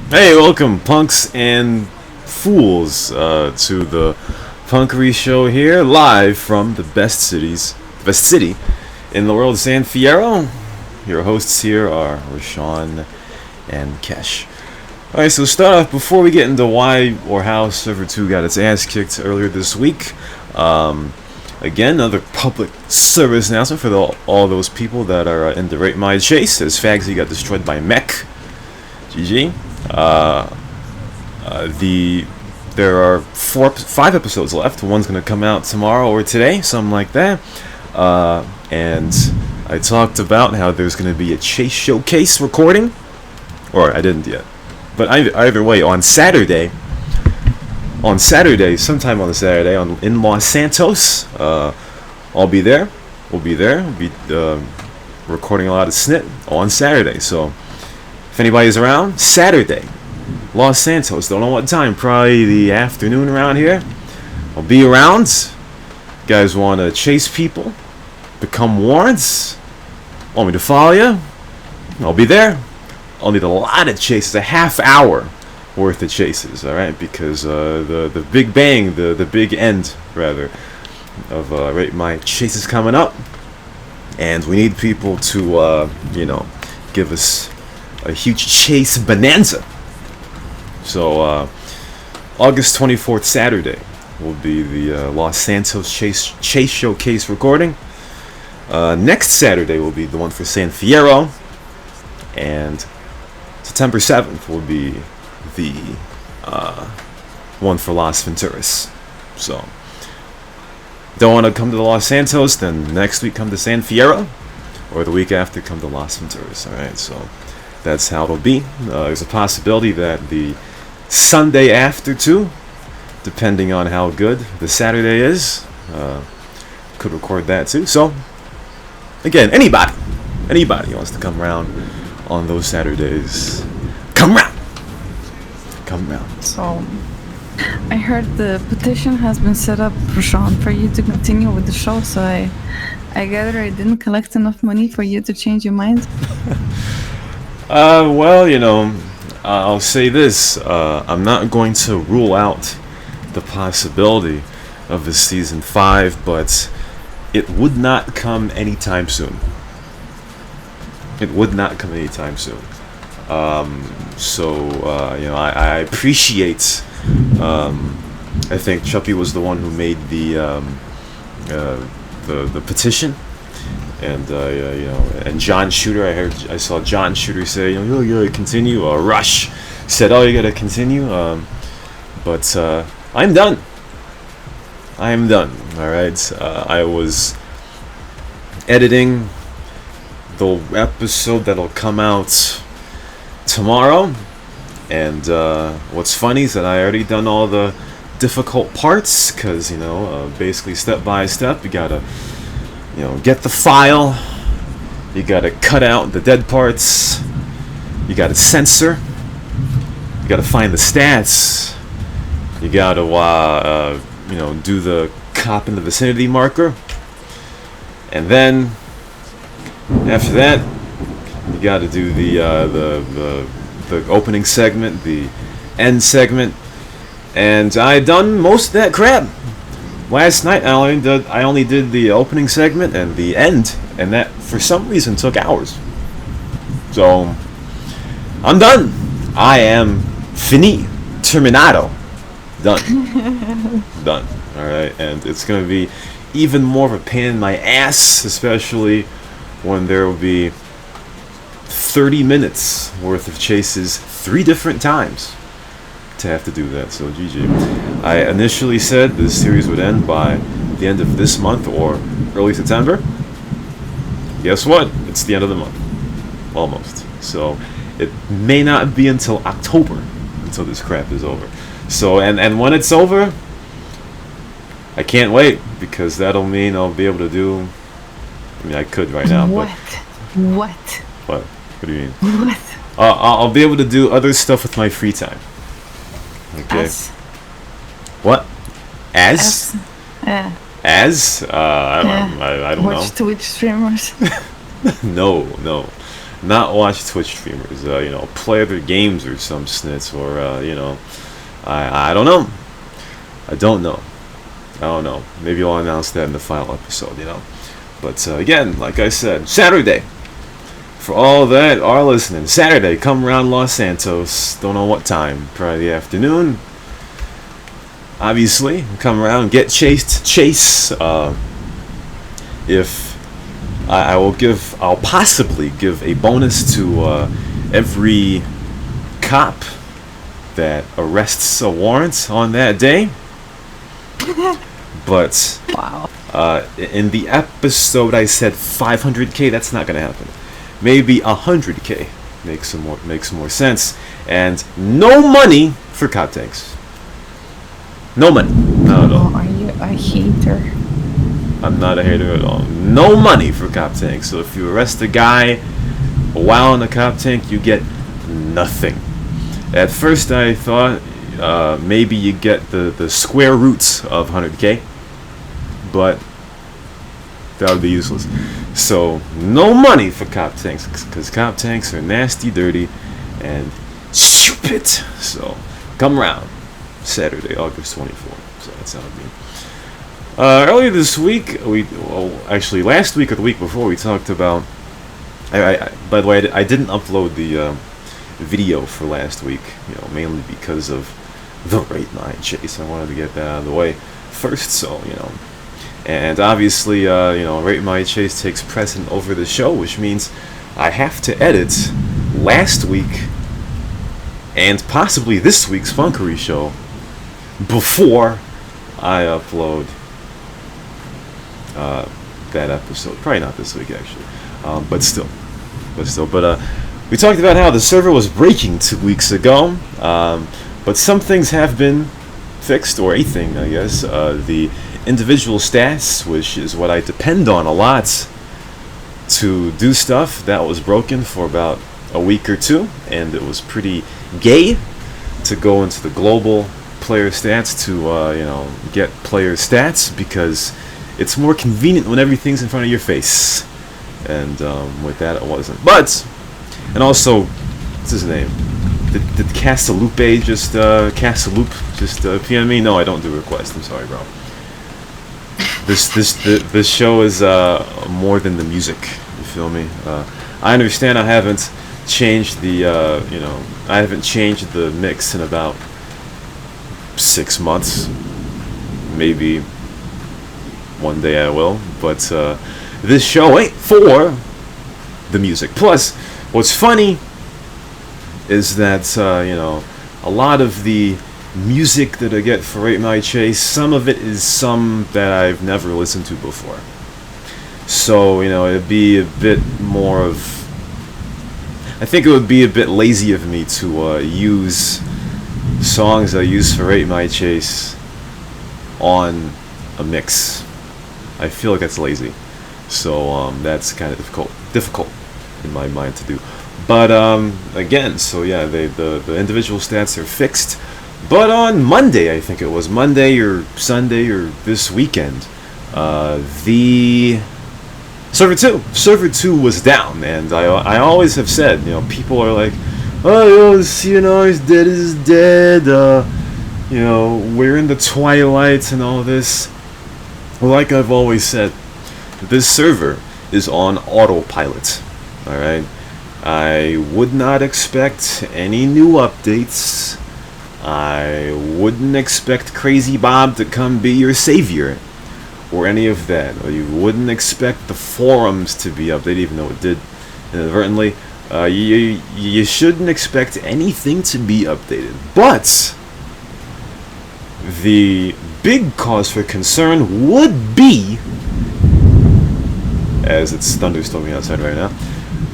Hey, welcome, punks and fools, to the Punkery show here, live from the best city in the world, San Fierro. Your hosts here are Rashawn and Kesh. Alright, so to start off, before we get into why or how Server 2 got its ass kicked earlier this week, again, another public service announcement for all those people that are in the Rate My Chase, as Fagsy got destroyed by Mech. GG. There are 5 episodes left. One's gonna come out tomorrow or today, something like that. And I talked about how there's gonna be a Chase Showcase recording, or I didn't yet. But either way, sometime on Saturday, in Los Santos, I'll be there. We'll be there. We'll be recording a lot of snit on Saturday. So if anybody's around, Saturday, Los Santos. Don't know what time. Probably the afternoon around here. I'll be around. You guys want to chase people? Become warrants? Want me to follow you? I'll be there. I'll need a lot of chases. A half hour worth of chases. All right, because the big bang, the big end rather of Rate My Chase is coming up, and we need people to give us a huge chase bonanza. So August 24th, Saturday, will be the Los Santos Chase Showcase recording. Next Saturday will be the one for San Fierro, and September 7th will be the one for Las Venturas. So, don't want to come to the Los Santos, then next week come to San Fierro, or the week after come to Las Venturas. Alright, so that's how it'll be. There's a possibility that the Sunday after too, depending on how good the Saturday is, could record that too. So again, anybody wants to come around on those Saturdays, come around. So I heard the petition has been set up, Prashant, for you to continue with the show. So I gather I didn't collect enough money for you to change your mind. Well, I'll say this. I'm not going to rule out the possibility of a season 5, but it would not come anytime soon. I appreciate. I think Chuppy was the one who made the petition. And John Shooter, I saw John Shooter say, you gotta continue. Rush said, you gotta continue. But I'm done. All right. I was editing the episode that'll come out tomorrow, and what's funny is that I already done all the difficult parts, because basically step by step, you gotta get the file, you gotta cut out the dead parts, you gotta censor, you gotta find the stats, you gotta do the cop in the vicinity marker, and then after that you gotta do the opening segment, the end segment, and I done most of that crap. Last night I only did the opening segment and the end, and that for some reason took hours. So I'm done. I am terminato. Done. Alright, and it's gonna be even more of a pain in my ass, especially when there will be 30 minutes worth of chases 3 different times to have to do that. So GG. I initially said this series would end by the end of this month or early September. Guess what? It's the end of the month. Almost. So it may not be until October until this crap is over. So and when it's over, I can't wait, because that'll mean I'll be able to do, I could right now, What? What do you mean? What? I'll be able to do other stuff with my free time. Okay. What? As? I don't know. Watch Twitch streamers. No. not watch Twitch streamers. Play other games or some snits, or I don't know. I don't know. Maybe I'll announce that in the final episode. But again, like I said, Saturday. For all that are listening, Saturday, come around Los Santos. Don't know what time. Probably the afternoon. Obviously, come around, get chase. If I'll possibly give a bonus to every cop that arrests a warrant on that day. But Wow. in the episode I said 500K. That's not gonna happen. Maybe 100K makes more sense. And no money for cop tanks. No money. Not at all. Oh, are you a hater? I'm not a hater at all. No money for cop tanks. So if you arrest a guy while in a cop tank, you get nothing. At first I thought maybe you get the square roots of 100K, but that would be useless. So no money for cop tanks, because cop tanks are nasty, dirty, and stupid. So come around Saturday, August 24th. So that's how it means. Earlier this week, actually last week or the week before, we talked about. By the way, I didn't upload the video for last week, mainly because of the Rate Mine chase. I wanted to get that out of the way first, so and obviously, Rate My Chase takes precedent over the show, which means I have to edit last week and possibly this week's Punkery show before I upload that episode. Probably not this week, actually, but still. But we talked about how the server was breaking 2 weeks ago, but some things have been fixed, or a thing, I guess. The individual stats, which is what I depend on a lot to do stuff, that was broken for about a week or two, and it was pretty gay to go into the global player stats to get player stats, because it's more convenient when everything's in front of your face, and with that it wasn't. But, and also, what's his name? Did Castalupe just PM me? No, I don't do requests. I'm sorry, bro. This show is more than the music. You feel me? I understand I haven't changed I haven't changed the mix in about 6 months. Maybe one day I will, but this show ain't for the music. Plus, what's funny is that a lot of the music that I get for Rate My Chase, some of it is some that I've never listened to before. So, it'd be a bit more of... I think it would be a bit lazy of me to use songs I use for Rate My Chase on a mix. I feel like that's lazy. So, that's kind of difficult in my mind to do. But, again, so yeah, the individual stats are fixed. But on Monday, I think it was Monday or Sunday or this weekend, the server 2 was down, and I always have said, people are like, oh, is dead, we're in the twilight and all this. Well, like I've always said, this server is on autopilot, alright? I would not expect any new updates. I wouldn't expect Crazy Bob to come be your savior, or any of that. Or you wouldn't expect the forums to be updated, even though it did inadvertently. You shouldn't expect anything to be updated. But the big cause for concern would be, as it's thunderstorming outside right now,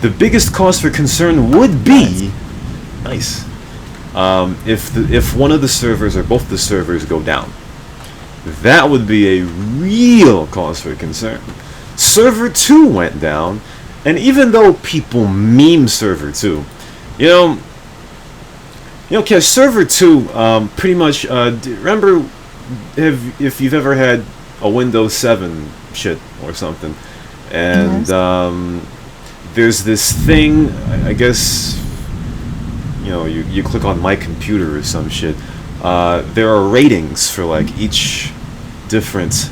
the biggest cause for concern would be nice. If one of the servers or both the servers go down, that would be a real cause for concern. Server 2 went down, and even though people meme Server 2, cause Server 2 pretty much. Remember, if you've ever had a Windows 7 shit or something, and there's this thing, I guess, you click on my computer or some shit. There are ratings for like each different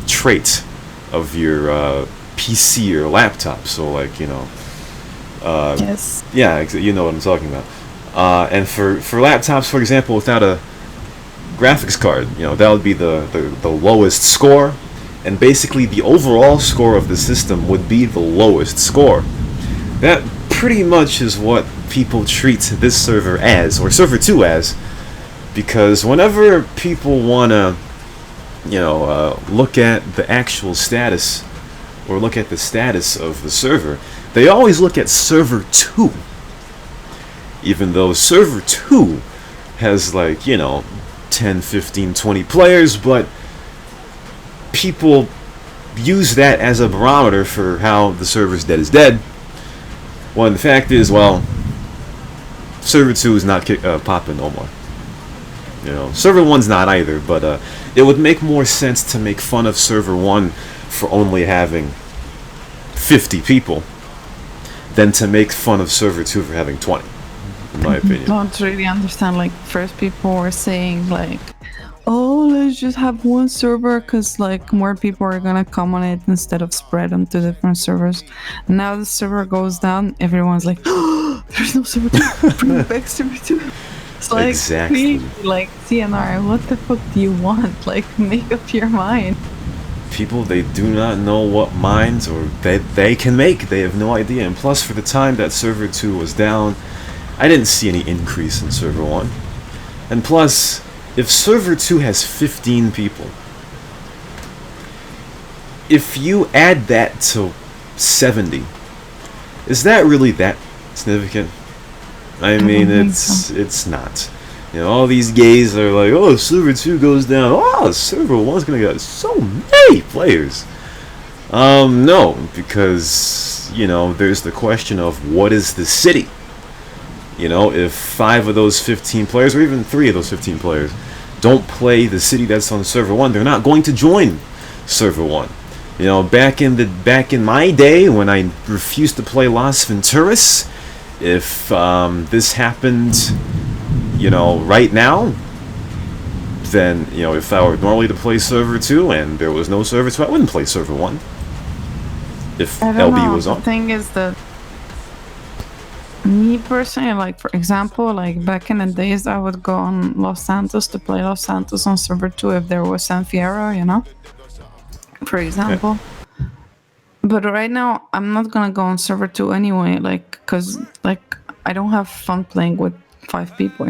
trait of your PC or laptop. So like Yes. yeah, you know what I'm talking about. And for laptops, for example, without a graphics card, that would be the lowest score, and basically the overall score of the system would be the lowest score. That pretty much is what people treat this server as, or server 2 as, because whenever people want to, look at the actual status, or look at the status of the server, they always look at server 2. Even though server 2 has like, 10, 15, 20 players, but people use that as a barometer for how the server's dead is dead. When the fact is, well, server 2 is not popping no more. Server 1's not either, but it would make more sense to make fun of server 1 for only having 50 people than to make fun of server 2 for having 20, in my opinion. I don't really understand, like, first people were saying, like, oh, let's just have one server because, like, more people are gonna come on it instead of spread them to different servers. Now the server goes down, everyone's like, oh, there's no server 2, bring back server 2. It's like, Exactly. like, CNR, what the fuck do you want? Like, make up your mind. People, they do not know what minds or they can make. They have no idea. And plus, for the time that server 2 was down, I didn't see any increase in server 1. And plus, if server 2 has 15 people, if you add that to 70, is that really that significant? I mean, it's not. All these gays are like, oh, server 2 goes down. Oh, server 1's gonna get so many players. No, because, there's the question of what is the city? If 5 of those 15 players, or even 3 of those 15 players, don't play the city that's on server 1, they're not going to join server 1. Back in my day when I refused to play Las Venturas, if this happened, right now, then, if I were normally to play server 2 and there was no server 2, I wouldn't play server 1 if LB was on. The thing is that me personally, like, for example, like, back in the days, I would go on Los Santos to play Los Santos on server 2 if there was San Fierro, for example. Yeah. But right now, I'm not gonna go on server 2 anyway, like, because, like, I don't have fun playing with 5 people,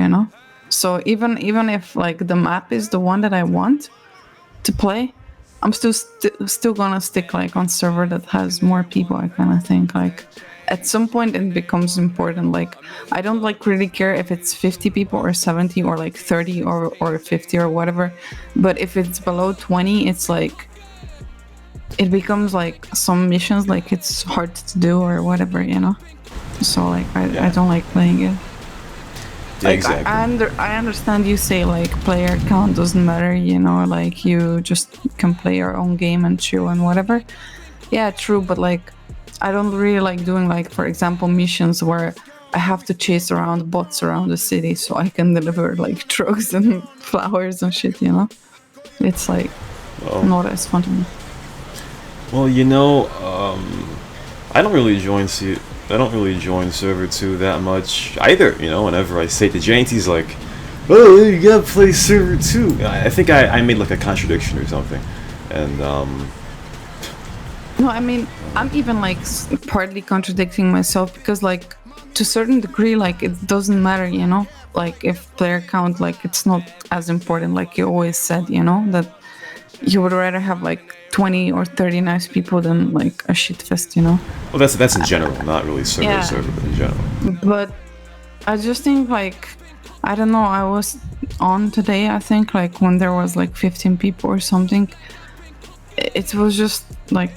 So even if, like, the map is the one that I want to play, I'm still gonna stick, like, on server that has more people. I kind of think, like, at some point it becomes important. Like, I don't, like, really care if it's 50 people or 70 or, like, 30 or 50 or whatever. But if it's below 20, it's like, it becomes like some missions, like, it's hard to do or whatever, So, like, I don't like playing it. Yeah, like, exactly. I understand you say, like, player count doesn't matter, like, you just can play your own game and chill and whatever. Yeah, true, but, like, I don't really like doing, like, for example, missions where I have to chase around bots around the city so I can deliver, like, drugs and flowers and shit, It's, like, not as fun to me. Well, I don't really join server 2 that much either. Whenever I say to James, he's like, "Oh, you gotta play server 2." I think I made like a contradiction or something, and No, I mean, I'm even, like, partly contradicting myself because, like, to a certain degree, like, it doesn't matter, Like, if player count, like, it's not as important, like you always said, that you would rather have, like, 20 or 30 nice people than, like, a shit fest, Well, that's in general, not really server, but in general. But I just think, like, I don't know, I was on today, I think, like, when there was, like, 15 people or something. It was just, like,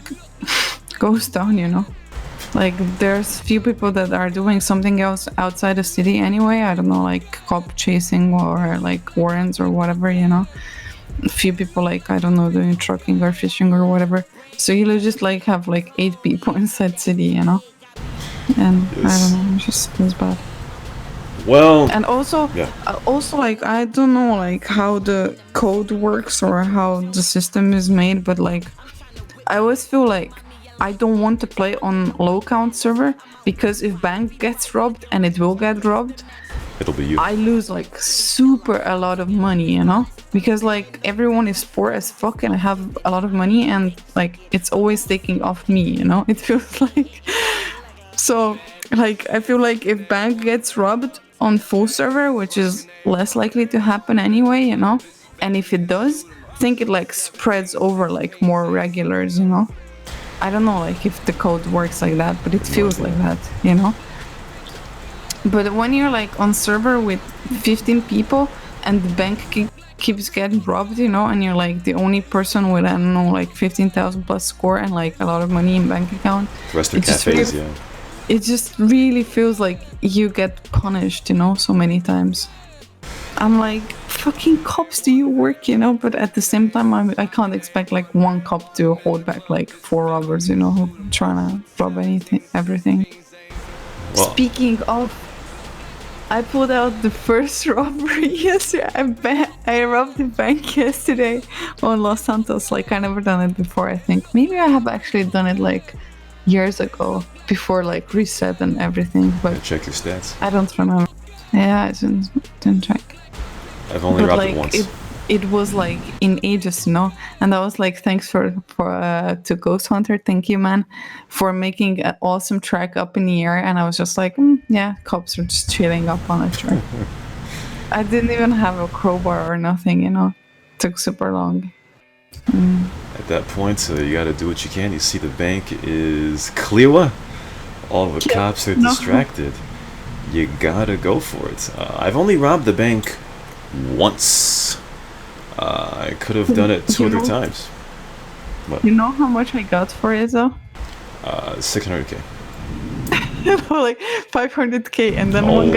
goes down, Like, there's few people that are doing something else outside the city anyway. I don't know, like, cop chasing or, like, warrants or whatever, A few people, like, I don't know, doing trucking or fishing or whatever. So you just, like, have, like, 8 people inside city, and I Yes. don't know, it just feels bad. Well, And also, yeah. like I don't know like how the code works or how the system is made, but like I always feel like I don't want to play on low count server because if bank gets robbed, and it will get robbed, It'll be you. I lose like super a lot of money, you know? Because like everyone is poor as fuck and I have a lot of money, and like it's always taking off me, you know? It feels like so like I feel like if bank gets robbed on full server, which is less likely to happen anyway, you know? And if it does, I think it like spreads over like more regulars, you know? I don't know like if the code works like that, but it No feels idea. like that, you know? But when you're like on server with 15 people and the bank keeps getting robbed, you know, and you're like the only person with, I don't know, like 15,000 plus score and like a lot of money in bank account, The rest are it just cafes, really, yeah. it just really feels like you get punished, you know, so many times. I'm like, fucking cops, do you work, you know? But at the same time, I can't expect like one cop to hold back like 4 robbers, you know, who trying to rob anything, everything. Well, Speaking of, I pulled out the first robbery yesterday. I robbed the bank yesterday on Los Santos. Like I never done it before. I think maybe I have actually done it like years ago before like reset and everything. But check your stats. I don't remember. Yeah, I didn't check. I've only But robbed like it once. it was like in ages, you know. And I was like, thanks for to Ghost Hunter, thank you, man, for making an awesome track up in the air. And I was just like, yeah, cops are just chilling up on a track. I didn't even have a crowbar or nothing, you know. Took super long. At that point, you gotta do what you can. You see the bank is clear. All the cops are No. distracted. You gotta go for it. I've only robbed the bank once. I could have done it two You other know- times. You know how much I got for it though? 600k. Like 500k, and then Oh, one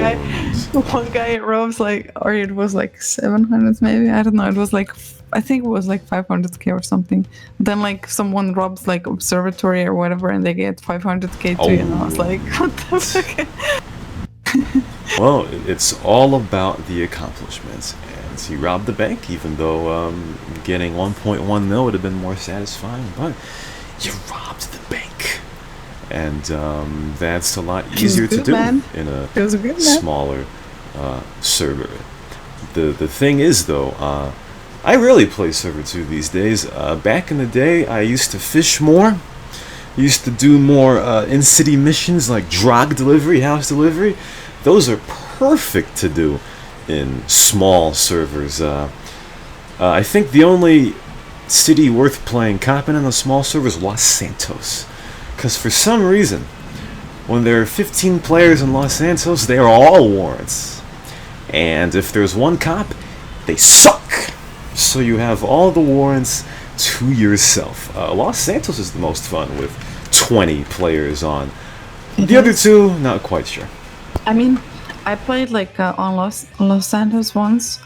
guy robs like, or it was like 700 maybe, I don't know, it was like, I think it was like 500k or something. Then like someone robs like observatory or whatever and they get 500k too, and I was like, what the fuck. well, it's all about the accomplishments. And he robbed the bank, even though getting 1.1 mil would have been more satisfying. But you robbed the bank, and that's a lot easier to good, do man. in a Feels good, man. smaller server. The thing is, though, I rarely play server 2 these days. Back in the day, I used to fish more. Used to do more in-city missions like drug delivery, house delivery. Those are perfect to do in small servers. I think the only city worth playing cop in a small server is Los Santos. Because for some reason, when there are 15 players in Los Santos, they are all warrants. And if there's one cop, they suck. So you have all the warrants to yourself. Los Santos is the most fun with 20 players on. The other two, not quite sure. I mean, I played like on Los Santos once,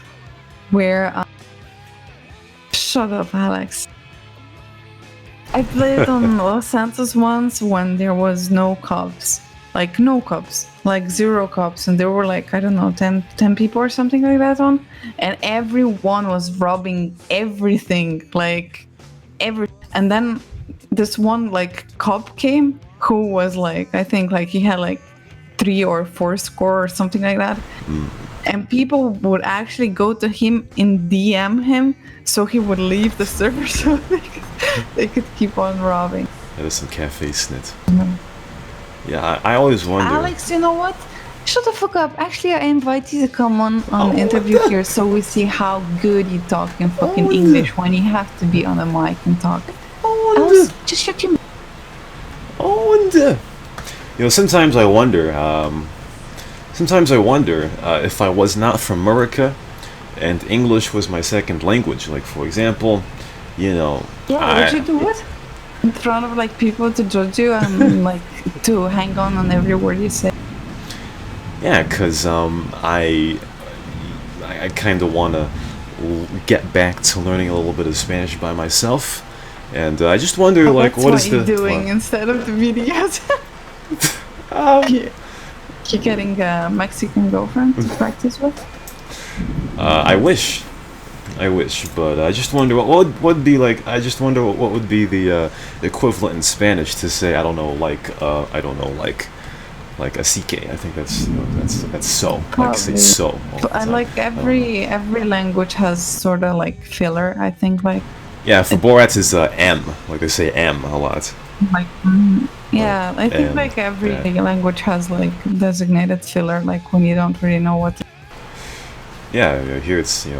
where shut up, Alex. I played on Los Santos once when there was no cops, like no cops, like 0 cops, and there were like, I don't know, 10 people or something like that on, and everyone was robbing everything, like and then this one like cop came who was like, I think like he had like 3 or 4 score or something like that. And people would actually go to him and DM him so he would leave the server so they could keep on robbing. That is some cafe snit. Yeah, I always wonder. Alex, you know what? Shut the fuck up. Actually, I invite you to come on interview here so we see how good you talk in fucking English when you have to be on a mic and talk. Else, just shut your You know, sometimes I wonder. If I was not from America, and English was my second language. Like, for example, you know. would you do it? In front of like people to judge you and like to hang on every word you say. Yeah, because I kind of want to get back to learning a little bit of Spanish by myself, and I just wonder, like, That's what is you're the doing instead of the videos. You, you getting a Mexican girlfriend to practice with? I wish, but I just wonder what would be like. I just wonder what would be the equivalent in Spanish to say I don't know like a CK. I think that's so. Like say Probably. so all the But I time. like I don't know. every language has sort of like filler. I think Yeah, for it, Borat is M. Like they say M a lot. Like yeah, I think and like every that. language has like designated filler, like when you don't really know what. Yeah, here it's in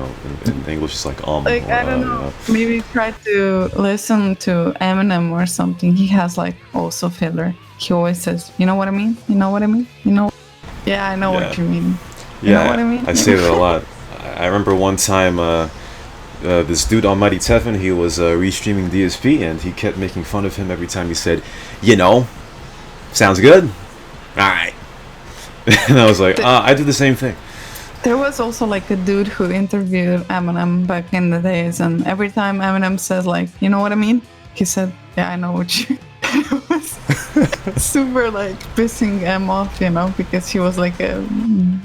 English it's like Like or I don't you know. know. Maybe try to listen to Eminem or something. He has like also filler. He always says, "You know what I mean? You know what I mean? You know." Yeah, I know Yeah, what you mean. You know what yeah. I mean? I say that a lot. I remember one time this dude Almighty Tevin he was restreaming DSP and he kept making fun of him every time he said, you know, sounds good. All right, and I was like, I do the same thing. There was also like a dude who interviewed Eminem back in the days, and every time Eminem says like, "You know what I mean?" he said, "Yeah, I know what you." It was super like pissing M off, because he was like a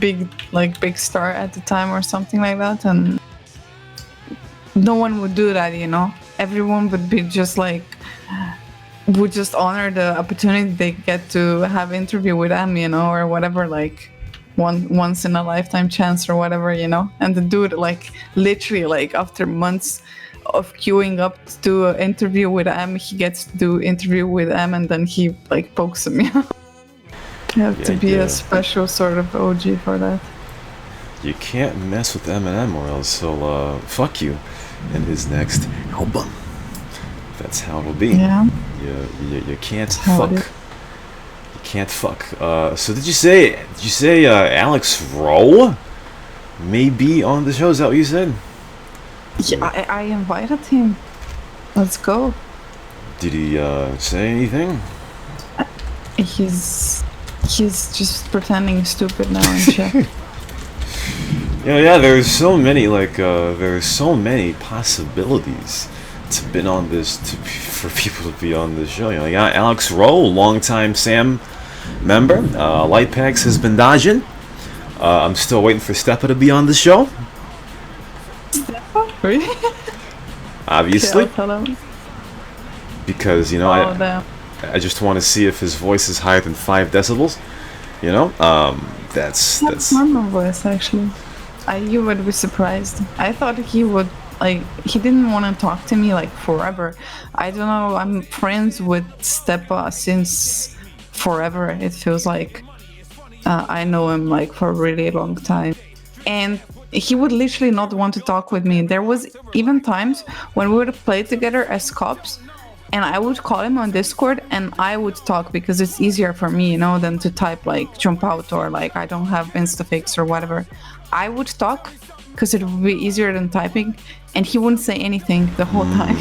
big star at the time or something like that, and no one would do that. Everyone would be just like would just honor the opportunity they get to have interview with M, or whatever, like once in a lifetime chance or whatever. And the dude like literally like after months of queuing up to do an interview with M, he gets to do interview with M and then he like pokes him. You have Yeah, to be a special sort of OG for that. you can't mess with Eminem or else he'll fuck you in his next album. That's how it'll be. Yeah, You can't that's how it fuck. is. You can't fuck. So did you say Alex Rowe may be on the show? Is that what you said? Yeah, I invited him. Let's go. Did he say anything? He's just pretending stupid now and shit. Yeah. There's so many there's so many possibilities to been on this for people to be on this show. You got Alex Rowe, longtime Sam member. Lightpax has been dodging. I'm still waiting for Steppa to be on the show. Really? Okay, Obviously, I'll tell him. because Oh, damn. I just want to see if his voice is higher than 5 decibels. That's That's normal voice, actually. You would be surprised. I thought he would, like, he didn't want to talk to me, like, forever. I don't know, I'm friends with Stepa since forever. It feels like I know him, like, for a really long time. And he would literally not want to talk with me. There was even times when we would play together as cops, and I would call him on Discord and I would talk because it's easier for me, than to type like jump out or like I don't have Instafix or whatever. I would talk because it would be easier than typing, and he wouldn't say anything the whole time.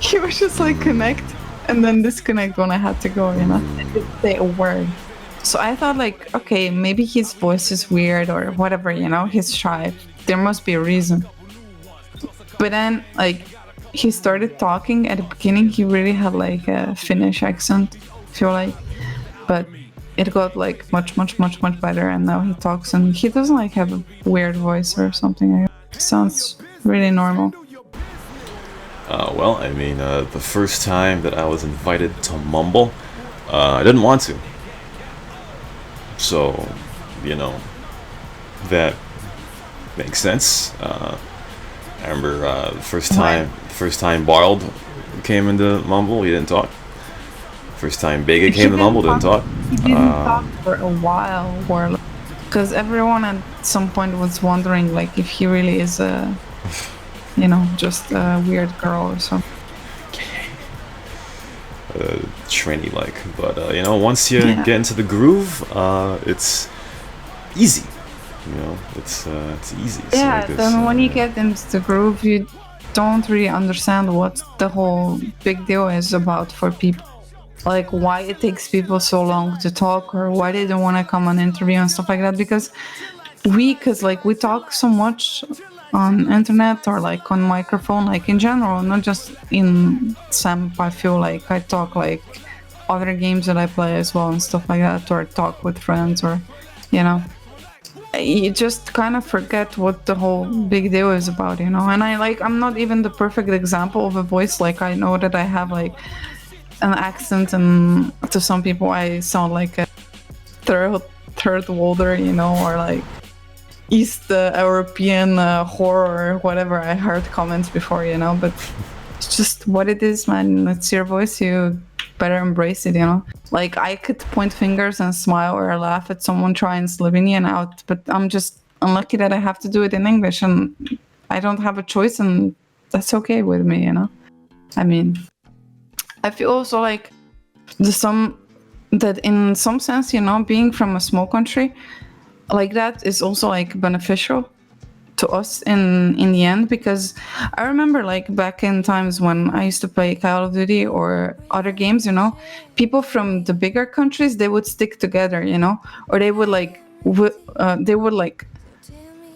He was just like connect and then disconnect when I had to go, I didn't say a word. So I thought like, okay, maybe his voice is weird or whatever, he's shy. There must be a reason. But then like he started talking at the beginning, he really had like a Finnish accent, I feel like. But it got like much, much, much, much better, and now he talks and he doesn't like have a weird voice or something. It sounds really normal. well, I mean, the first time that I was invited to Mumble, I didn't want to. So, you know, that makes sense. I remember Why? first time Barld came into Mumble, he didn't talk. First time Bega He came to didn't Mumble, didn't talk. talk. He didn't talk for a while, or because everyone at some point was wondering like if he really is just a weird girl or something. Tranny like, but once you Yeah. get into the groove, it's easy. It's easy. So Yeah, like this, then when you get into the groove, you don't really understand what the whole big deal is about for people. Like why it takes people so long to talk, or why they don't want to come on interview and stuff like that. Because we talk so much on internet or like on microphone, like in general, not just in SAMP. I feel like I talk like other games that I play as well and stuff like that, or talk with friends, or you know, you just kind of forget what the whole big deal is about, you know. And I'm not even the perfect example of a voice. Like, I know that I have like an accent, and to some people I sound like a third worlder, you know, or like East European horror or whatever. I heard comments before, you know, but it's just what it is, man. It's your voice. You better embrace it, you know. Like, I could point fingers and smile or laugh at someone trying Slovenian out, but I'm just unlucky that I have to do it in English, and I don't have a choice, and that's okay with me, you know. I mean, I feel also like that in some sense, you know, being from a small country like that is also like beneficial to us in the end, because I remember like back in times when I used to play Call of Duty or other games, you know, people from the bigger countries, they would stick together, you know, or they would like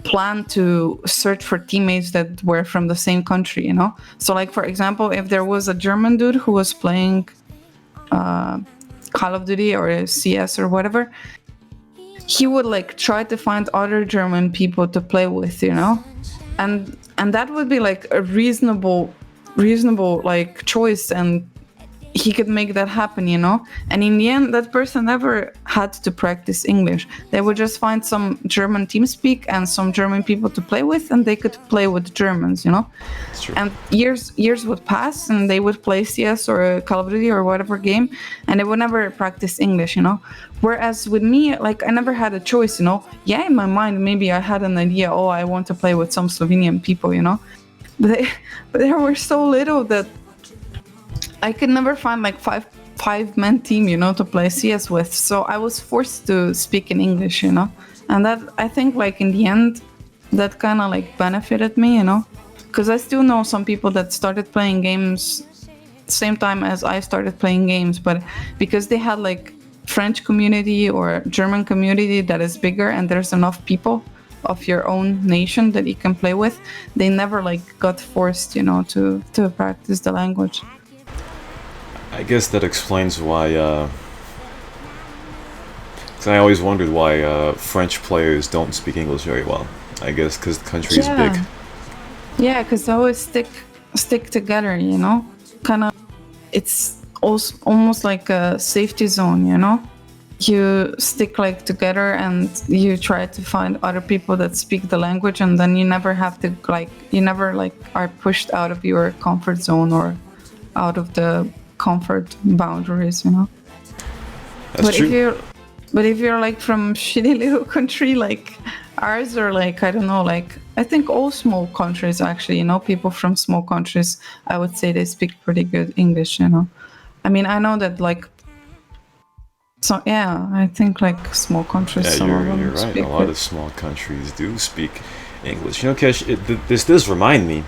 plan to search for teammates that were from the same country, you know. So like, for example, if there was a German dude who was playing Call of Duty or CS or whatever, he would like try to find other German people to play with, you know, and that would be like a reasonable like choice, and he could make that happen, you know. And in the end, that person never had to practice English. They would just find some German TeamSpeak and some German people to play with, and they could play with Germans, you know. That's true. And years would pass, and they would play CS or Call of Duty or whatever game, and they would never practice English, you know. Whereas with me, like, I never had a choice, you know. Yeah, in my mind, maybe I had an idea, oh, I want to play with some Slovenian people, you know. But they were so little that I could never find like five-man team, you know, to play CS with. So I was forced to speak in English, you know. And that, I think, like, in the end, that kind of like benefited me, you know. Because I still know some people that started playing games same time as I started playing games, but because they had like French community or German community that is bigger and there's enough people of your own nation that you can play with, they never like got forced, you know, to practice the language. I guess that explains why. Cause I always wondered why French players don't speak English very well. I guess because the country is big. Yeah, because they always stick together, you know. Kind of, it's also almost like a safety zone, you know. You stick like together and you try to find other people that speak the language, and then you never have to you never are pushed out of your comfort zone or out of the comfort boundaries, you know. That's true. But if you're like from shitty little country like ours, or like, I don't know, like, I think all small countries actually, you know, people from small countries, I would say they speak pretty good English, you know. I mean, I know that like, so yeah, I think like small countries. Yeah, some of them you're right. speak A lot it. of small countries do speak English. You know, Kesh, this does remind me.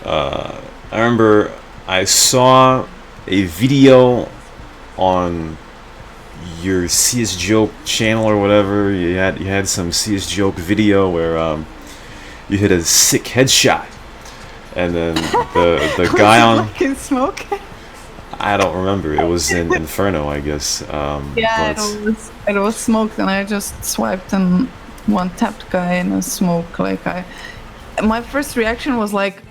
I remember I saw a video on your CS Joke channel or whatever. You had some CS Joke video where you hit a sick headshot, and then the guy on fucking smoke. I don't remember. It was in Inferno, I guess. Yeah, it was smoked, and I just swiped and one tapped guy in a smoke. Like, my first reaction was like,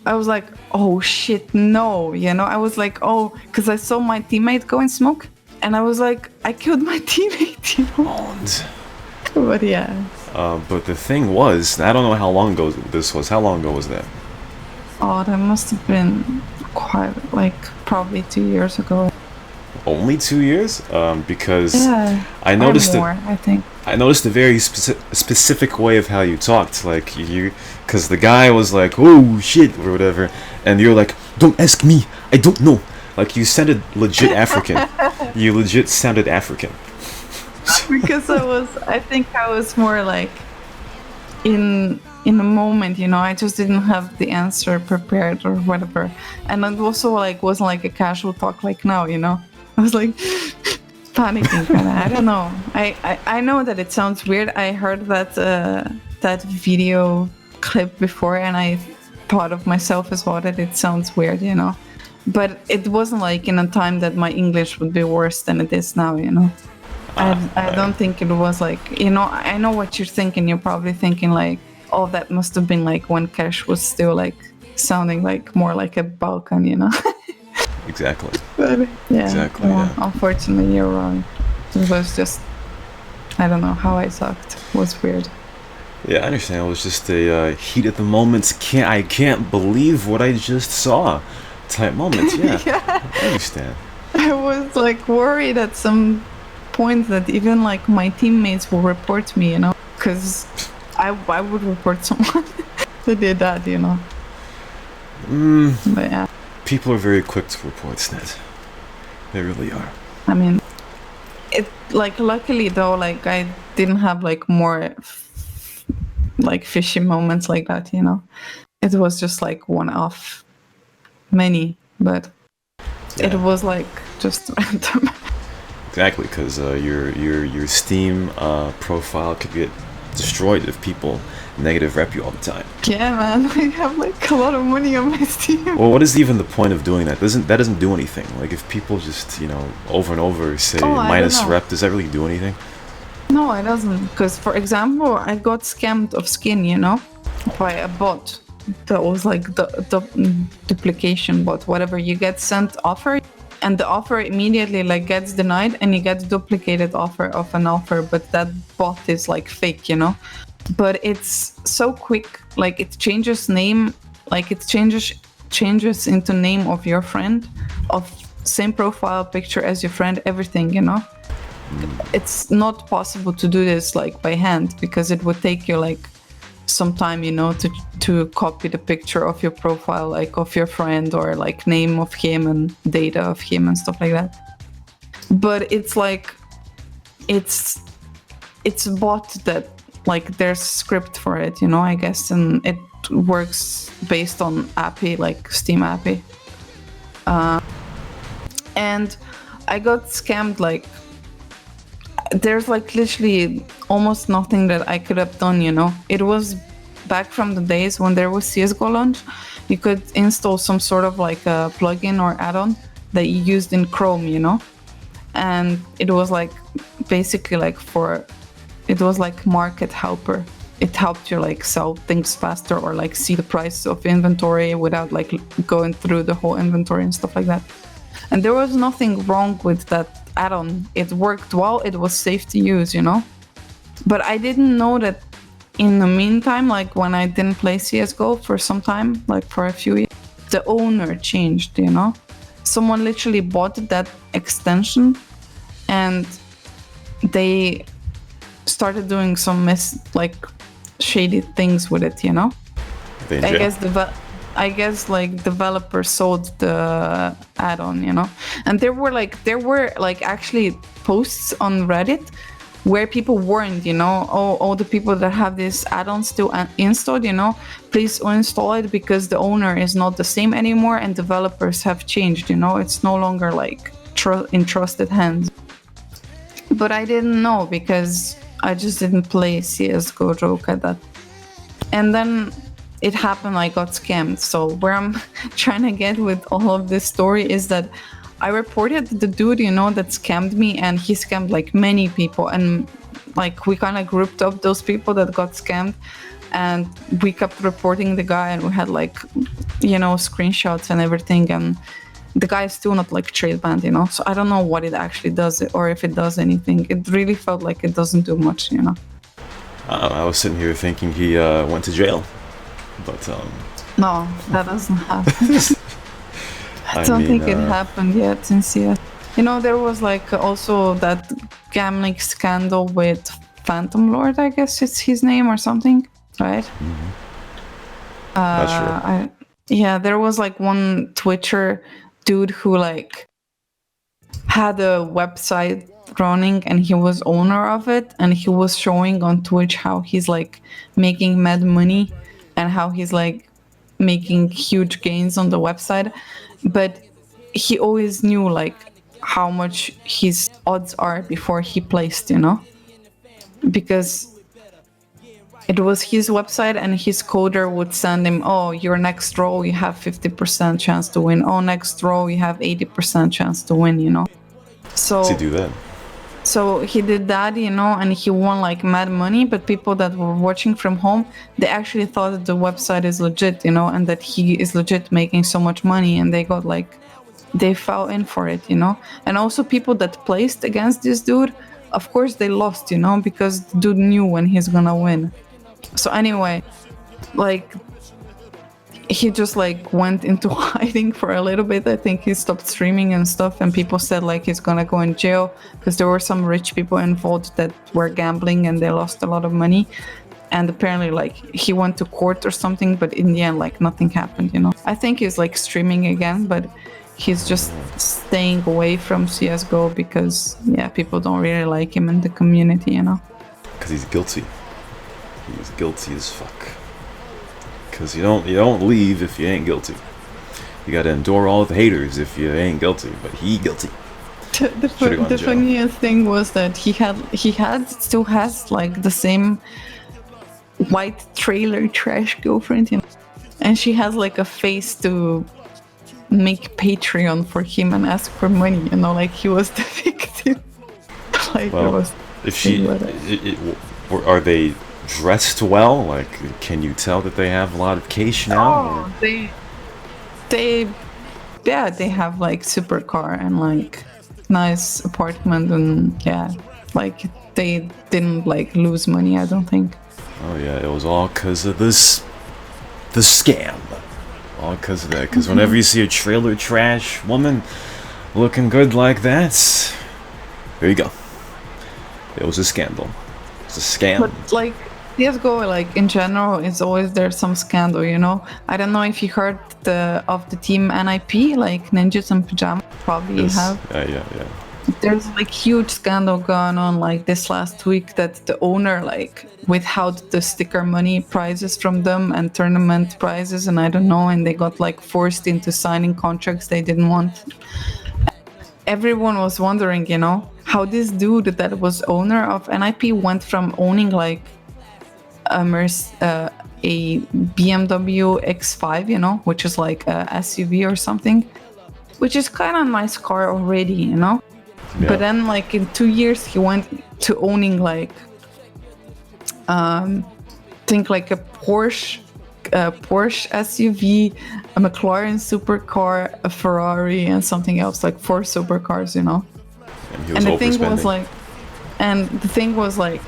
I was like, oh shit, no, you know. I was like, oh, because I saw my teammate go in smoke, and I was like, I killed my teammate, you know. But yeah. But the thing was, I don't know how long ago this was. How long ago was that? Oh, that must have been quite, like, probably 2 years ago. Only 2 years? Because Yeah, I noticed or more, I think. I noticed a very specific way of how you talked. Like, because the guy was like, oh shit, or whatever, and you're like, don't ask me, I don't know. Like, you sounded legit African. You legit sounded African. Because I think I was more like in a moment, you know. I just didn't have the answer prepared or whatever, and it also like wasn't like a casual talk like now, you know. I was like panicking kind of. I don't know. I know that it sounds weird. I heard that video clip before, and I thought of myself as well that it sounds weird, you know. But it wasn't like in a time that my English would be worse than it is now, you know. I don't think it was like, you know, I know what you're thinking. You're probably thinking like, oh, that must have been like when Cash was still like sounding like more like a Balkan, you know. Exactly. But yeah, Exactly, well, yeah. unfortunately, you're wrong. It was just, I don't know how I sucked. It was weird. Yeah, I understand. It was just a heat of the moment. I can't believe what I just saw. Type moment. Yeah, Yeah, I understand. I was like worried at some point that even like my teammates will report me, you know, because I would report someone that did that, you know. But yeah, People are very quick to report Sned. They really are. I mean, it like luckily though, like I didn't have like more like fishy moments like that, you know. It was just like one off many, but it Yeah. was like just random. Exactly, because your Steam profile could get destroyed if people negative rep you all the time. Yeah, man, I have like a lot of money on my Steam. Well, what is even the point of doing that? That doesn't do anything. Like if people just over and over say Oh, I minus don't know. rep, does that really do anything? No, it doesn't. Because, for example, I got scammed of skin, you know, by a bot that was like the duplication bot, whatever. You get sent offer, and the offer immediately like gets denied, and you get duplicated offer of an offer, but that bot is like fake, you know. But it's so quick, like it changes name, like it changes into name of your friend, of same profile picture as your friend, everything, you know. It's not possible to do this like by hand because it would take you like some time, you know, to copy the picture of your profile, like of your friend, or like name of him and data of him and stuff like that. But it's like it's a bot that like there's script for it, you know, I guess, and it works based on API, like Steam API. And I got scammed like there's like literally almost nothing that I could have done, you know. It was back from the days when there was CSGO launch. You could install some sort of like a plugin or add-on that you used in Chrome, you know. And it was like basically like it was like market helper. It helped you like sell things faster or like see the price of inventory without like going through the whole inventory and stuff like that. And there was nothing wrong with that add-on. It worked well, it was safe to use, you know. But I didn't know that in the meantime, like when I didn't play CSGO for some time, like for a few years, the owner changed, you know. Someone literally bought that extension and they started doing some like shady things with it, you know. They in jail. I guess like developers sold the add-on, you know. And there were like actually posts on Reddit where people warned, you know, all the people that have this add-on still installed, you know, please uninstall it because the owner is not the same anymore and developers have changed, you know. It's no longer like in trusted hands. But I didn't know because I just didn't play CSGO joke at that. And then it happened, I got scammed. So where I'm trying to get with all of this story is that I reported the dude, you know, that scammed me, and he scammed like many people. And like we kind of grouped up those people that got scammed, and we kept reporting the guy, and we had like, you know, screenshots and everything. And the guy is still not like trade banned, you know. So I don't know what it actually does or if it does anything. It really felt like it doesn't do much, you know. I was sitting here thinking he went to jail, but No, that doesn't happen. I don't think it happened yet in CS. You know, there was like also that gambling scandal with Phantom Lord, I guess it's his name or something, right? Mm-hmm. Not sure. Yeah, there was like one Twitcher dude who like had a website running and he was owner of it, and he was showing on Twitch how he's like making mad money and how he's like making huge gains on the website, but he always knew like how much his odds are before he placed, you know, because it was his website, and his coder would send him, oh, your next row you have 50% chance to win, oh, next row you have 80% chance to win, you know. What's he do then? So he did that, you know, and he won like mad money, but people that were watching from home, they actually thought that the website is legit, you know, and that he is legit making so much money, and they got like, they fell in for it, you know. And also people that placed against this dude, of course they lost, you know, because the dude knew when he's gonna win. So anyway, like, he just like went into hiding for a little bit. I think he stopped streaming and stuff, and people said like he's gonna go in jail because there were some rich people involved that were gambling and they lost a lot of money. And apparently like he went to court or something, but in the end like nothing happened, you know. I think he's like streaming again, but he's just staying away from CSGO because yeah, people don't really like him in the community, you know. Because he's guilty. He's guilty as fuck. Because you don't leave if you ain't guilty. You gotta endure all the haters if you ain't guilty. But he guilty. The funniest thing was that he still has like the same white trailer trash girlfriend, you know? And she has like a face to make Patreon for him and ask for money, you know, like he was the victim. Like, well, it was. If she, are they dressed well? Like, can you tell that they have a lot of cash now? Oh, they have like supercar and like nice apartment, and yeah, like they didn't like lose money, I don't think. Oh yeah, it was all because of the scam. All because of that. Because whenever you see a trailer trash woman looking good like that, there you go. It was a scandal. It's a scam. But like CSGO, like in general, it's always there's some scandal, you know. I don't know if you heard of the team NIP, like Ninjas in Pajamas. Probably you have. Yeah. There's like huge scandal going on like this last week that the owner like withheld the sticker money prizes from them and tournament prizes, and I don't know, and they got like forced into signing contracts they didn't want. Everyone was wondering, you know, how this dude that was owner of NIP went from owning like a BMW X5, you know, which is like a SUV or something, which is kind of a nice car already, you know. Yeah. But then like in 2 years he went to owning like think like a Porsche SUV, a McLaren supercar, a Ferrari, and something else, like 4 supercars, you know. And the thing was like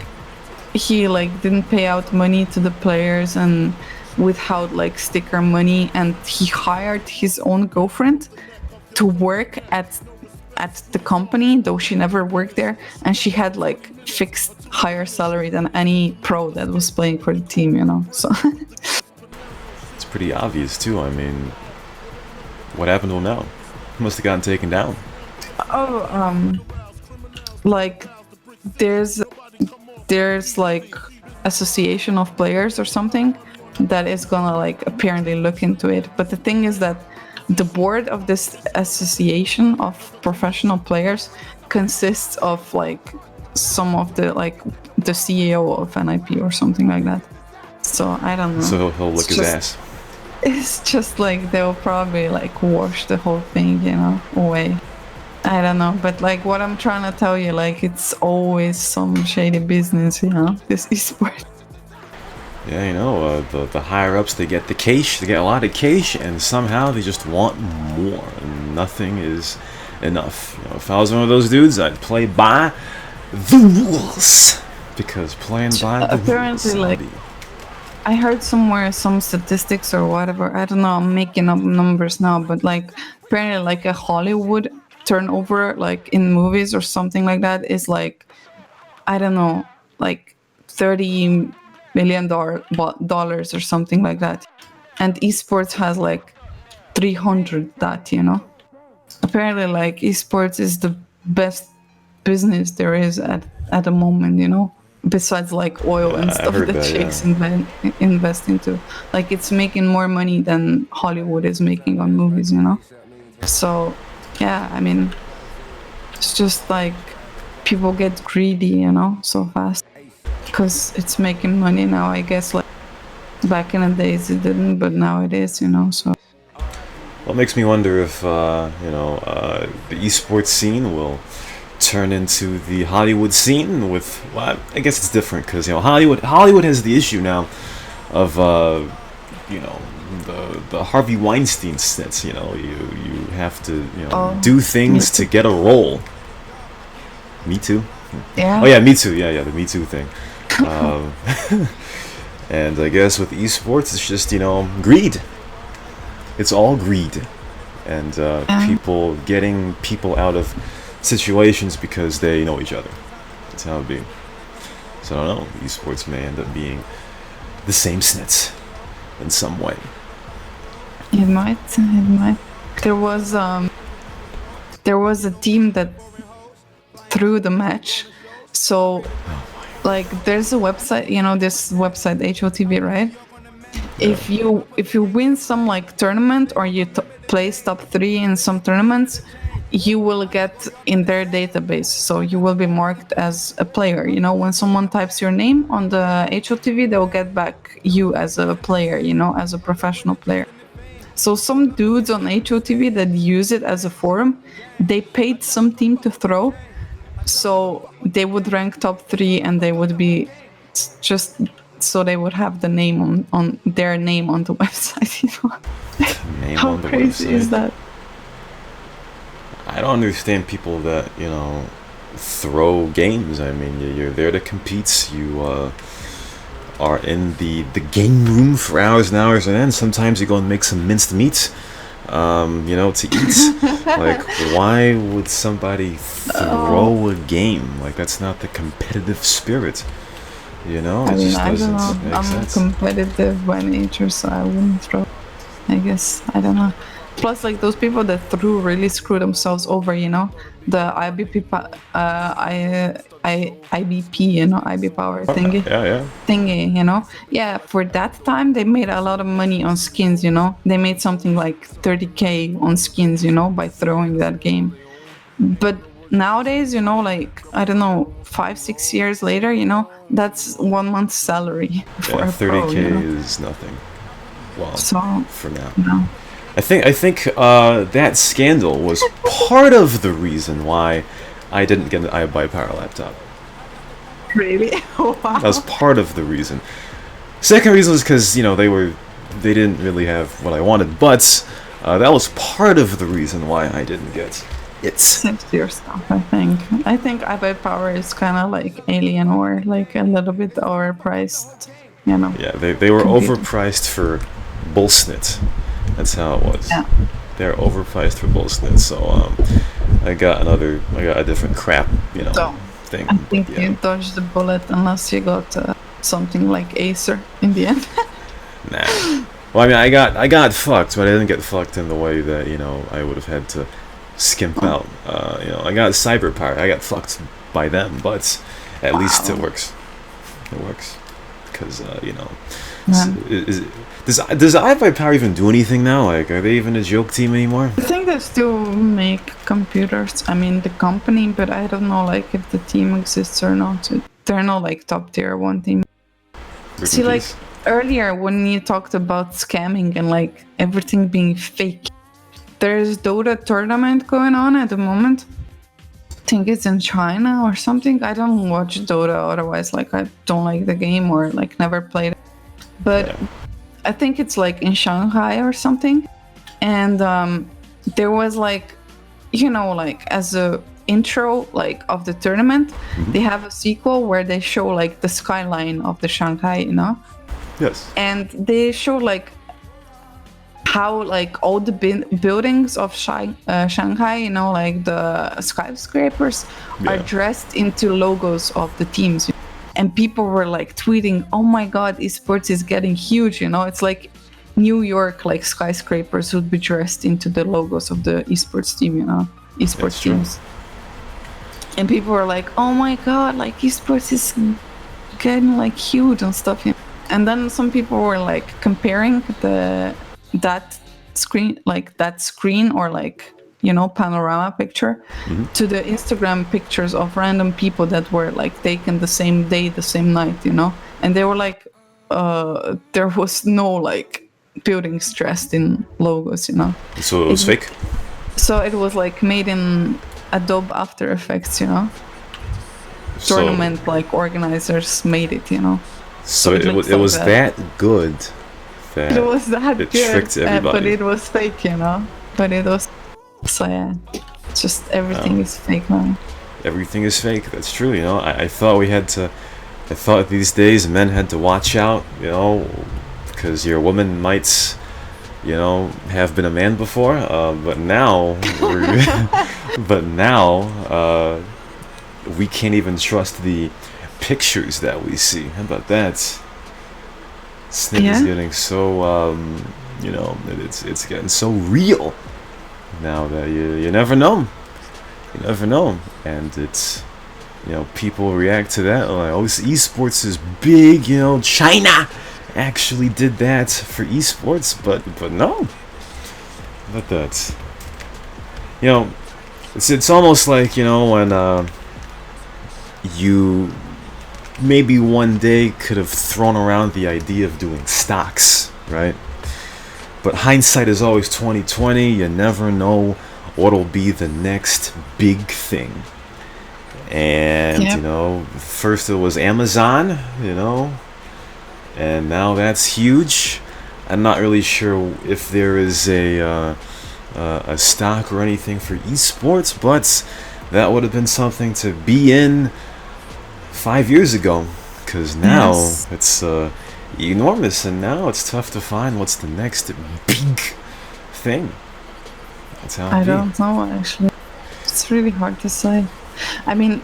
he like didn't pay out money to the players and withheld like sticker money, and he hired his own girlfriend to work at the company, though she never worked there, and she had like fixed higher salary than any pro that was playing for the team, you know. So it's pretty obvious too. I mean, what happened to him now? He must have gotten taken down. Like there's like association of players or something that is gonna like apparently look into it, but the thing is that the board of this association of professional players consists of like some of the like the CEO of NIP or something like that. So I don't know. So he'll lick his ass. It's just like they'll probably like wash the whole thing, you know, away. I don't know, but like what I'm trying to tell you, like it's always some shady business, you know, this esport. Yeah, you know, the higher ups, they get the cash, they get a lot of cash, and somehow they just want more, and nothing is enough. You know, if I was one of those dudes, I'd play by the rules, because playing by the apparently, rules, like, I heard somewhere some statistics or whatever, I don't know, I'm making up numbers now, but like apparently like a Hollywood turnover like in movies or something like that is like, I don't know, like $30 million dollars or something like that, and esports has like 300 that, you know. Apparently like esports is the best business there is at the moment, you know, besides like oil and stuff that chicks invest into. Like it's making more money than Hollywood is making on movies, you know. So yeah, I mean, it's just like people get greedy, you know, so fast. because it's making money now, I guess. Like back in the days it didn't, but now it is, so. Well, it makes me wonder if the esports scene will turn into the Hollywood scene with. Well, I guess it's different because Hollywood has the issue now of the Harvey Weinstein snits. You have to do things to get a role. Me Too. Yeah. Oh yeah, Me Too. Yeah, the Me Too thing. And I guess with esports, it's just greed. It's all greed, and people getting people out of situations because they know each other. That's how it be. So I don't know. Esports may end up being the same snits in some way. It might. There was a team that threw the match. So, like, there's a website. This website HOTV, right? Yeah. If you win some like tournament or you place top 3 in some tournaments, you will get in their database. So you will be marked as a player. When someone types your name on the HOTV, they'll get back you as a player. As a professional player. So some dudes on HOTV that use it as a forum, they paid some team to throw, so they would rank top 3 and they would be just. So they would have the name on their name on the website. How On the crazy website. is that? I don't understand people that throw games. I mean, you're there to compete. You are in the game room for hours and hours, and then sometimes you go and make some minced meat. To eat. Like, why would somebody throw a game? Like, that's not the competitive spirit. It just I don't doesn't know. make I'm sense. competitive by nature, so I wouldn't throw. I guess I don't know. Plus, like those people that threw really screw themselves over. The IBP, IB power thingy. Yeah. Thingy. Yeah, for that time they made a lot of money on skins. They made something like 30K on skins. By throwing that game. But nowadays, like I don't know, 5-6 years later, that's 1 month's salary for a 30K pro. is nothing. Well, So for now. no. I think that scandal was part of the reason why I didn't get an iBuy Power laptop. Really? Wow. That was part of the reason. Second reason was because they didn't really have what I wanted, but that was part of the reason why I didn't get it. Your stuff, I think. I think iBuy Power is kind of like Alien or like a little bit overpriced. Yeah, they were Computer. overpriced for bullsnit. That's how it was. Yeah. They're overpriced for bullsnit. So I got a different crap, So, thing. I think Yeah. you dodged the bullet unless you got something like Acer in the end. Nah. Well, I mean, I got fucked, but I didn't get fucked in the way that I would have had to skimp out. I got CyberPower. I got fucked by them, but at least it works. It works because does iBuy Power even do anything now? Like, are they even a joke team anymore? I think they still make computers. I mean, the company, but I don't know, like, if the team exists or not. They're not like top tier 1 team. See, like earlier when you talked about scamming and like everything being fake, there's Dota tournament going on at the moment. I think it's in China or something. I don't watch Dota otherwise, like I don't like the game or like never played it. But Yeah. I think it's like in Shanghai or something. And there was like, like as a intro like of the tournament, they have a sequel where they show like the skyline of the Shanghai, Yes. and they show like how like all the buildings of Shanghai, like the skyscrapers are Yeah. dressed into logos of the teams. And people were like tweeting, "Oh my God, esports is getting huge!" It's like New York, like skyscrapers would be dressed into the logos of the esports team, esports That's true. teams. And people were like, "Oh my God, like esports is getting like huge and stuff." And then some people were like comparing that screen or like panorama picture, to the Instagram pictures of random people that were like taken the same day, the same night, and they were like, there was no like building stressed in logos, So it was fake? So it was like made in Adobe After Effects, Tournament like organizers made it, So it was that good that it was that it good, tricked everybody. but it was fake, But it was, so yeah, just everything is fake now. Everything is fake. That's true. I thought I thought these days men had to watch out, because your woman might, have been a man before. But now, we can't even trust the pictures that we see. How about that? Snip is getting so, it's getting so real now that you never know. You never know. And it's, people react to that like, oh, esports is big, China actually did that for esports, but no. But that's, it's almost like, when you maybe one day could have thrown around the idea of doing stocks, right? But hindsight is always 20/20. You never know what'll be the next big thing. And first it was Amazon, and now that's huge. I'm not really sure if there is a stock or anything for esports, but that would have been something to be in 5 years ago, because now it's enormous, and now it's tough to find what's the next big thing. That's how I don't know, actually. It's really hard to say. I mean,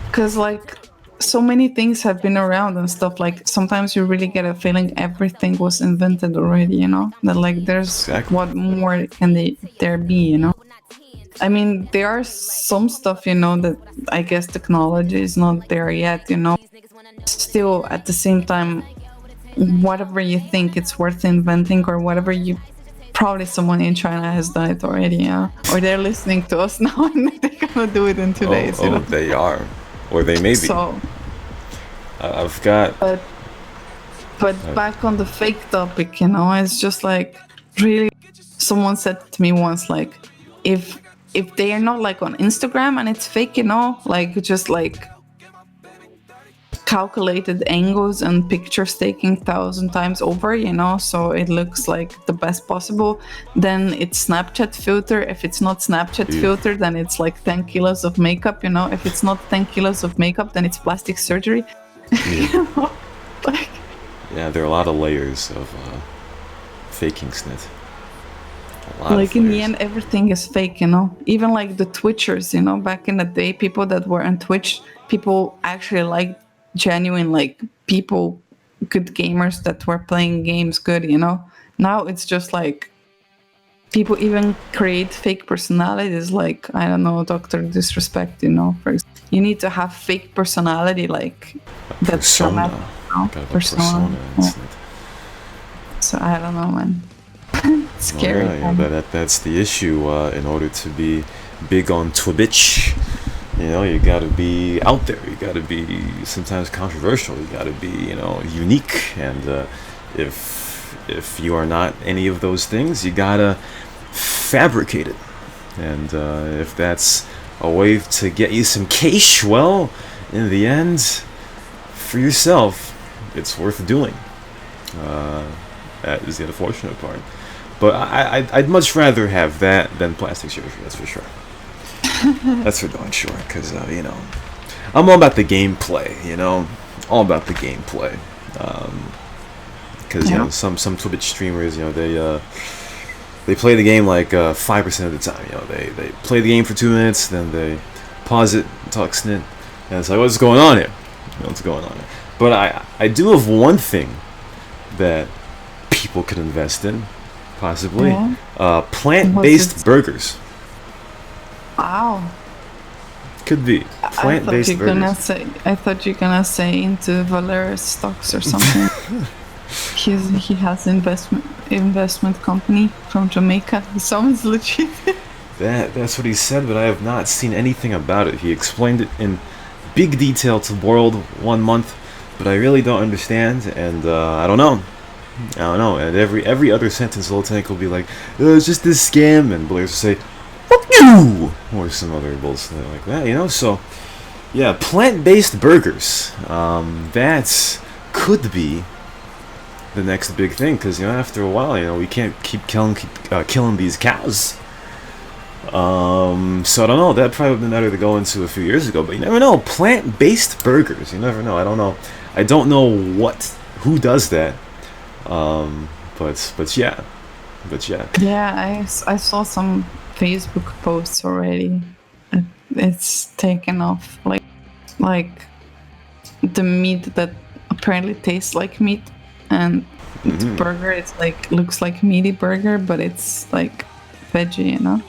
because like so many things have been around and stuff, like sometimes you really get a feeling everything was invented already, that like there's what more can there be, I mean, there are some stuff, that I guess technology is not there yet, still at the same time, whatever you think it's worth inventing, or whatever probably someone in China has done it already, or they're listening to us now and they're gonna do it in 2 days. They are, or they may be. So I've got. But back on the fake topic, it's just like, really, someone said to me once, like, if they are not like on Instagram and it's fake, like just like calculated angles and pictures taken 1,000 times over, so it looks like the best possible, then it's Snapchat filter. If it's not Snapchat filter, then it's like 10 kilos of makeup, if it's not 10 kilos of makeup, then it's plastic surgery. Like, yeah, there are a lot of layers of faking snit. Like in the end, everything is fake, even like the Twitchers, back in the day, people that were on Twitch, people actually liked genuine, like, people, good gamers that were playing games good, now it's just like people even create fake personalities, like, I don't know, Dr. Disrespect, for example. You need to have fake personality, like that's dramatic, persona. Yeah. So I don't know, man. It's scary. Well, yeah, that's the issue. In order to be big on Twitch, you gotta be out there. You gotta be sometimes controversial. You gotta be, unique. And if you are not any of those things, you gotta fabricate it. And if that's a way to get you some cash, well, in the end, for yourself, it's worth doing. That is the unfortunate part. But I'd much rather have that than plastic surgery, that's for sure. That's for darn sure, because, I'm all about the gameplay, all about the gameplay. Because, some Twitch streamers, they play the game like 5% of the time. They play the game for 2 minutes, then they pause it, talk snit, and it's like, what's going on here? What's going on here? But I do have one thing that people could invest in, possibly. Plant-based burgers. Wow. Could be plant-based burgers. I thought you're gonna say into Valera's stocks or something. He has investment company from Jamaica. It sounds legit. That's what he said, but I have not seen anything about it. He explained it in big detail to World 1 month, but I really don't understand, and I don't know. I don't know. And every other sentence, Little Tank will be like, it's just this scam, and Blaze will say, fuck you! Or some other bullshit like that, you know? So, yeah, plant-based burgers. That could be the next big thing, because, you know, after a while, you know, we can't keep killing these cows. So I don't know, that probably would have been better to go into a few years ago, but you never know. Plant-based burgers, you never know. I don't know who does that. But yeah. Yeah, I saw some Facebook posts already. It's taken off, like the meat that apparently tastes like meat, and the burger, it's like looks like meaty burger, but it's like veggie, you know.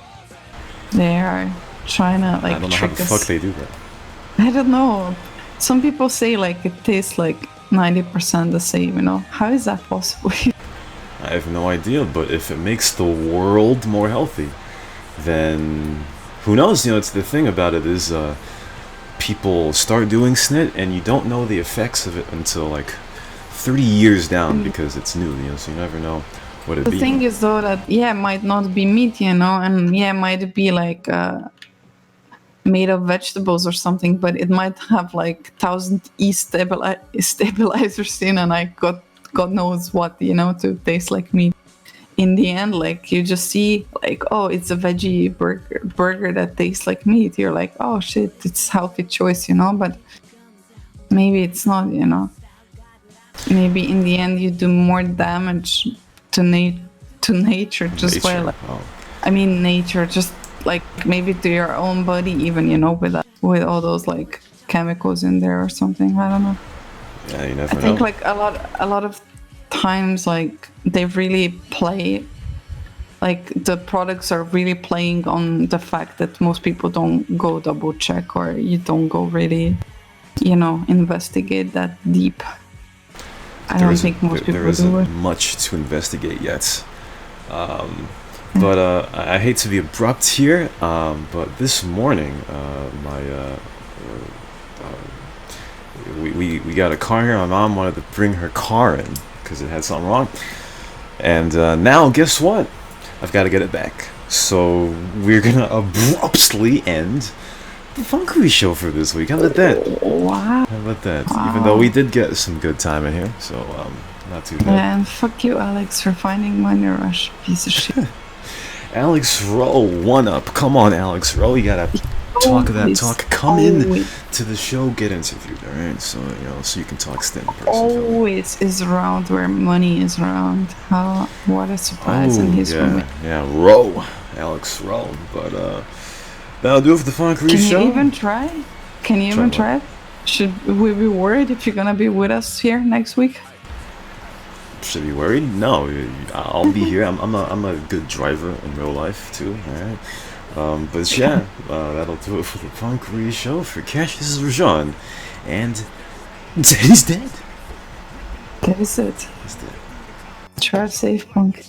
They are trying to like I don't know how the fuck they do that. I don't know. Some people say like it tastes like 90% the same, you know. How is that possible? I have no idea, but if it makes the world more healthy, then who knows? You know, it's the thing about it is people start doing SNIT and you don't know the effects of it until like 30 years down because it's new, you know, so you never know what it'd be. The thing is though that, yeah, it might not be meat, you know, and yeah, it might be like made of vegetables or something, but it might have like 1,000 stabilizers in, and like God knows what, you know, to taste like meat. In the end, like you just see like, oh, it's a veggie burger that tastes like meat. You're like, oh shit, it's healthy choice, you know, but maybe it's not, you know. Maybe in the end you do more damage to nature just by like, I mean nature, just like maybe to your own body even, you know, with all those like chemicals in there or something. I don't know. Yeah, you never know. I think like a lot of times like they really play, like the products are really playing on the fact that most people don't go double check, or you don't go really, you know, investigate that deep. I don't think most people do it. There isn't much to investigate yet. But I hate to be abrupt here, but this morning, we got a car here. My mom wanted to bring her car in because it had something wrong, and now guess what? I've got to get it back. So we're gonna abruptly end the Punkery show for this week. How about that? Wow. How about that? Wow. Even though we did get some good time in here, so not too bad. And fuck you, Alex, for finding Money Rush, piece of shit. Alex Rowe, 1-up. Come on, Alex Rowe. You gotta talk that talk. Come in to the show, get interviewed, alright? So, you know, so you can talk stand in person. Always is around where money is around. What a surprise in his room. Yeah, Rowe. Alex Rowe. But, that'll do it for the Punkery show. Can you even try? Can you even try it? Should we be worried if you're gonna be with us here next week? Should be worried? No, I'll be here. I'm a good driver in real life too. All right, but yeah, that'll do it for the Punkery show. For Cash, this is Rajan, and he's dead. That is it. He's dead. Try to save Punk.